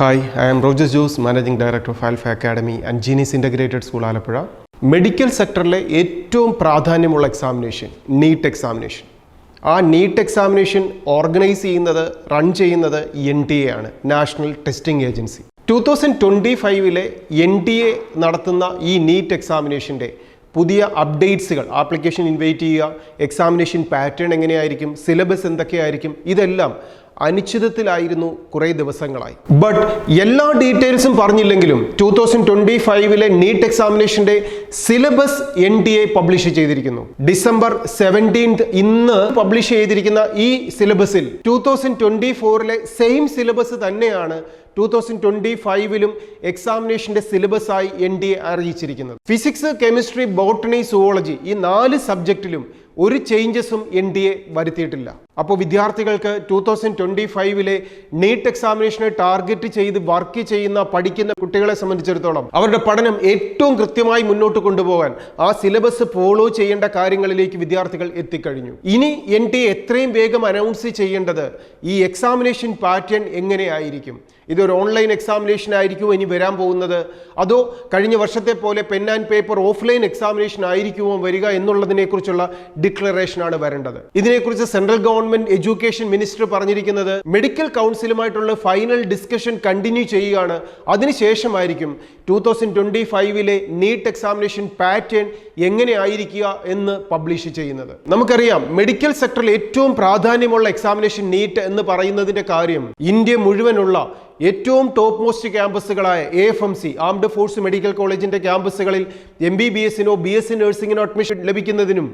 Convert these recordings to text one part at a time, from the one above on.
Hi, I am Rogers Jose, Managing Director of Alpha Academy and Genius Integrated School, Alappuzha. Medical സെക്ടറിലെ ഏറ്റവും പ്രാധാന്യമുള്ള examination NEET examination. ആ NEET examination organise ചെയ്യുന്നത്, run ചെയ്യുന്നത് NTA ആണ്, national testing agency. 2025 NTA നടത്തുന്ന ഈ NEET എക്സാമിനേഷൻ്റെ പുതിയ അപ്ഡേറ്റ്സുകൾ, ആപ്ലിക്കേഷൻ ഇൻവൈറ്റ് ചെയ്യുക, എക്സാമിനേഷൻ പാറ്റേൺ എങ്ങനെയായിരിക്കും, സിലബസ് എന്തൊക്കെയായിരിക്കും, ഇതെല്ലാം അനിശ്ചിതത്തിലായിരുന്നു കുറേ ദിവസങ്ങളായി. ബട്ട് എല്ലാ ഡീറ്റെയിൽസും പറഞ്ഞില്ലെങ്കിലും 2025 നീറ്റ് എക്സാമിനേഷൻ്റെ സിലബസ് NTA പബ്ലിഷ് ചെയ്തിരിക്കുന്നു. December 17 ഇന്ന് പബ്ലിഷ് ചെയ്തിരിക്കുന്ന ഈ സിലബസിൽ 2024 സെയിം സിലബസ് തന്നെയാണ് 2025 എക്സാമിനേഷൻ്റെ സിലബസായി NTA അറിയിച്ചിരിക്കുന്നത്. ഫിസിക്സ്, കെമിസ്ട്രി, ബോട്ടണി, സുവോളജി ഈ 4 സബ്ജക്റ്റിലും ഒരു ചേഞ്ചസും NTA വരുത്തിയിട്ടില്ല. അപ്പോൾ വിദ്യാർത്ഥികൾക്ക് 2025 നീറ്റ് എക്സാമിനേഷനെ ടാർഗറ്റ് ചെയ്ത് വർക്ക് ചെയ്യുന്ന, പഠിക്കുന്ന കുട്ടികളെ സംബന്ധിച്ചിടത്തോളം അവരുടെ പഠനം ഏറ്റവും കൃത്യമായി മുന്നോട്ട് കൊണ്ടുപോകാൻ ആ സിലബസ് ഫോളോ ചെയ്യേണ്ട കാര്യങ്ങളിലേക്ക് വിദ്യാർത്ഥികൾ എത്തിക്കഴിഞ്ഞു. ഇനി NTA എത്രയും വേഗം അനൗൺസ് ചെയ്യേണ്ടത് ഈ എക്സാമിനേഷൻ പാറ്റേൺ എങ്ങനെയായിരിക്കും. ഇതൊരു ഓൺലൈൻ എക്സാമിനേഷൻ ആയിരിക്കുമോ ഇനി വരാൻ പോകുന്നത്, അതോ കഴിഞ്ഞ വർഷത്തെ പോലെ pen and paper offline examination ആയിരിക്കുമോ വരിക എന്നുള്ളതിനെക്കുറിച്ചുള്ള ഡിക്ലറേഷനാണ് വരേണ്ടത്. ഇതിനെക്കുറിച്ച് സെൻട്രൽ ഗവൺമെന്റ് എഡ്യൂക്കേഷൻ മിനിസ്റ്റർ പറഞ്ഞിരിക്കുന്നത് മെഡിക്കൽ കൗൺസിലുമായിട്ടുള്ള ഫൈനൽ ഡിസ്കഷൻ കണ്ടിന്യൂ ചെയ്യുകയാണ്. അതിനുശേഷമായിരിക്കും 2025 നീറ്റ് എക്സാമിനേഷൻ പാറ്റേൺ എങ്ങനെ ആയിരിക്കുക എന്ന് പബ്ലിഷ് ചെയ്യുന്നത്. നമുക്കറിയാം, മെഡിക്കൽ സെക്ടറിൽ ഏറ്റവും പ്രാധാന്യമുള്ള എക്സാമിനേഷൻ നീറ്റ് എന്ന് പറയുന്നതിന്റെ കാര്യം ഇന്ത്യ മുഴുവനുള്ള ഏറ്റവും ടോപ്പ് മോസ്റ്റ് ക്യാമ്പസുകളായ AFMC ആംഡ് ഫോഴ്സ് മെഡിക്കൽ കോളേജിന്റെ ക്യാമ്പസുകളിൽ MBBSനോ BSc നഴ്സിംഗിനോ അഡ്മിഷൻ ലഭിക്കുന്നതിനും,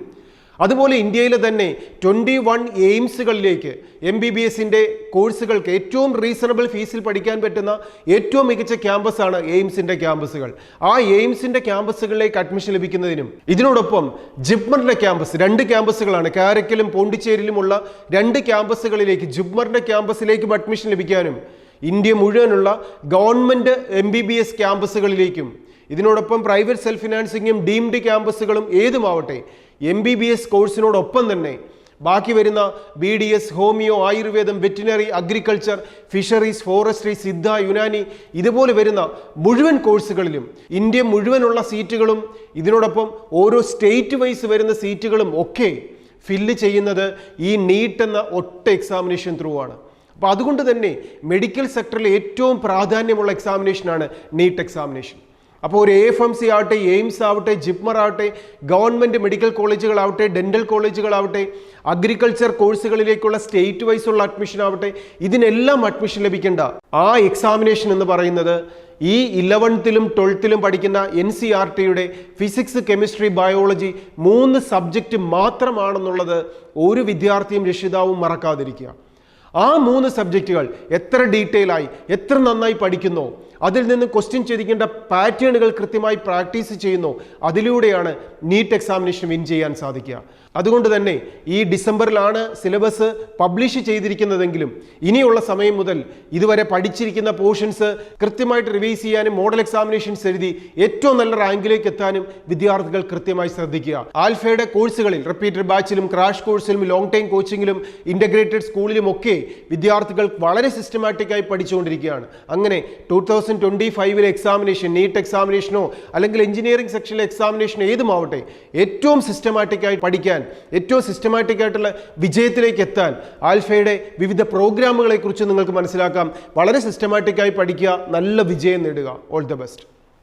അതുപോലെ ഇന്ത്യയിലെ തന്നെ 21 എയിംസുകളിലേക്ക് MBBSന്റെ കോഴ്സുകൾക്ക് ഏറ്റവും റീസണബിൾ ഫീസിൽ പഠിക്കാൻ പറ്റുന്ന ഏറ്റവും മികച്ച ക്യാമ്പസാണ് എയിംസിന്റെ ക്യാമ്പസുകൾ. ആ എയിംസിന്റെ ക്യാമ്പസുകളിലേക്ക് അഡ്മിഷൻ ലഭിക്കുന്നതിനും, ഇതിനോടൊപ്പം ജിപ്മറിന്റെ ക്യാമ്പസ്, 2 ക്യാമ്പസുകളാണ്, കാരക്കലും പോണ്ടിച്ചേരിയിലുമുള്ള 2 ക്യാമ്പസുകളിലേക്ക് ജിപ്മറിന്റെ ക്യാമ്പസിലേക്കും അഡ്മിഷൻ ലഭിക്കാനും, ഇന്ത്യ മുഴുവനുള്ള ഗവൺമെന്റ് MBBS ക്യാമ്പസുകളിലേക്കും, ഇതിനോടൊപ്പം പ്രൈവറ്റ് സെൽഫ് ഫിനാൻസിങ്ങും ഡീംഡ് ക്യാമ്പസുകളും ഏതുമാവട്ടെ, MBBS കോഴ്സിനോടൊപ്പം തന്നെ ബാക്കി വരുന്ന BDS, ഹോമിയോ, ആയുർവേദം, veterinary, agriculture, fisheries, forestry, Siddha, Unani ഇതുപോലെ വരുന്ന മുഴുവൻ കോഴ്സുകളിലും ഇന്ത്യ മുഴുവനുള്ള സീറ്റുകളും, ഇതിനോടൊപ്പം ഓരോ സ്റ്റേറ്റ് വൈസ് വരുന്ന സീറ്റുകളും ഒക്കെ ഫില്ല് ചെയ്യുന്നത് ഈ നീറ്റ് എന്ന ഒറ്റ എക്സാമിനേഷൻ ത്രൂ ആണ്. അപ്പോൾ അതുകൊണ്ട് തന്നെ മെഡിക്കൽ സെക്ടറിൽ ഏറ്റവും പ്രാധാന്യമുള്ള എക്സാമിനേഷനാണ് നീറ്റ് എക്സാമിനേഷൻ. അപ്പോൾ ഒരു AFMC ആവട്ടെ, എയിംസ് ആവട്ടെ, ജിപ്മർ ആവട്ടെ, ഗവൺമെൻറ് മെഡിക്കൽ കോളേജുകളാവട്ടെ, ഡെൻ്റൽ കോളേജുകളാവട്ടെ, അഗ്രികൾച്ചർ കോഴ്സുകളിലേക്കുള്ള സ്റ്റേറ്റ് വൈസുള്ള അഡ്മിഷൻ ആവട്ടെ, ഇതിനെല്ലാം അഡ്മിഷൻ ലഭിക്കേണ്ട ആ എക്സാമിനേഷൻ എന്ന് പറയുന്നത് ഈ 11th 12th പഠിക്കുന്ന NCERTയുടെ ഫിസിക്സ്, കെമിസ്ട്രി, ബയോളജി 3 സബ്ജക്റ്റ് മാത്രമാണെന്നുള്ളത് ഒരു വിദ്യാർത്ഥിയും രക്ഷിതാവും മറക്കാതിരിക്കുക. ആ 3 സബ്ജക്റ്റുകൾ എത്ര ഡീറ്റെയിൽ ആയി, എത്ര നന്നായി പഠിക്കുന്നോ, അതിൽ നിന്ന് ക്വസ്റ്റ്യൻ ചോദിക്കേണ്ട പാറ്റേണുകൾ കൃത്യമായി പ്രാക്ടീസ് ചെയ്യുന്നു, അതിലൂടെയാണ് നീറ്റ് എക്സാമിനേഷൻ വിൻ ചെയ്യാൻ സാധിക്കുക. അതുകൊണ്ട് തന്നെ ഈ ഡിസംബറിലാണ് സിലബസ് പബ്ലിഷ് ചെയ്തിരിക്കുന്നതെങ്കിലും ഇനിയുള്ള സമയം മുതൽ ഇതുവരെ പഠിച്ചിരിക്കുന്ന പോർഷൻസ് കൃത്യമായിട്ട് റിവൈസ് ചെയ്യാനും മോഡൽ എക്സാമിനേഷൻസ് എഴുതി ഏറ്റവും നല്ല റാങ്കിലേക്ക് എത്താനും വിദ്യാർത്ഥികൾ കൃത്യമായി ശ്രദ്ധിക്കുക. ആൽഫയുടെ കോഴ്സുകളിൽ റിപ്പീറ്റഡ് ബാച്ചിലും ക്രാഷ് കോഴ്സിലും ലോങ് ടൈം കോച്ചിങ്ങിലും ഇൻ്റഗ്രേറ്റഡ് സ്കൂളിലും ഒക്കെ വിദ്യാർത്ഥികൾ വളരെ സിസ്റ്റമാറ്റിക്കായി പഠിച്ചുകൊണ്ടിരിക്കുകയാണ്. അങ്ങനെ 2025 എക്സാമിനേഷൻ, നീറ്റ് എക്സാമിനേഷനോ അല്ലെങ്കിൽ എഞ്ചിനീയറിംഗ് സെക്ഷനിലെ എക്സാമിനേഷനോ ഏതുമാവട്ടെ, ഏറ്റവും സിസ്റ്റമാറ്റിക്കായി പഠിക്കാൻ, ഏറ്റവും സിസ്റ്റമാറ്റിക് ആയിട്ടുള്ള വിജയത്തിലേക്ക് എത്താൻ ആൽഫയുടെ വിവിധ പ്രോഗ്രാമുകളെ കുറിച്ച് നിങ്ങൾക്ക് മനസ്സിലാക്കാം. വളരെ സിസ്റ്റമാറ്റിക്കായി പഠിക്കുക, നല്ല വിജയം നേടുക. All the best.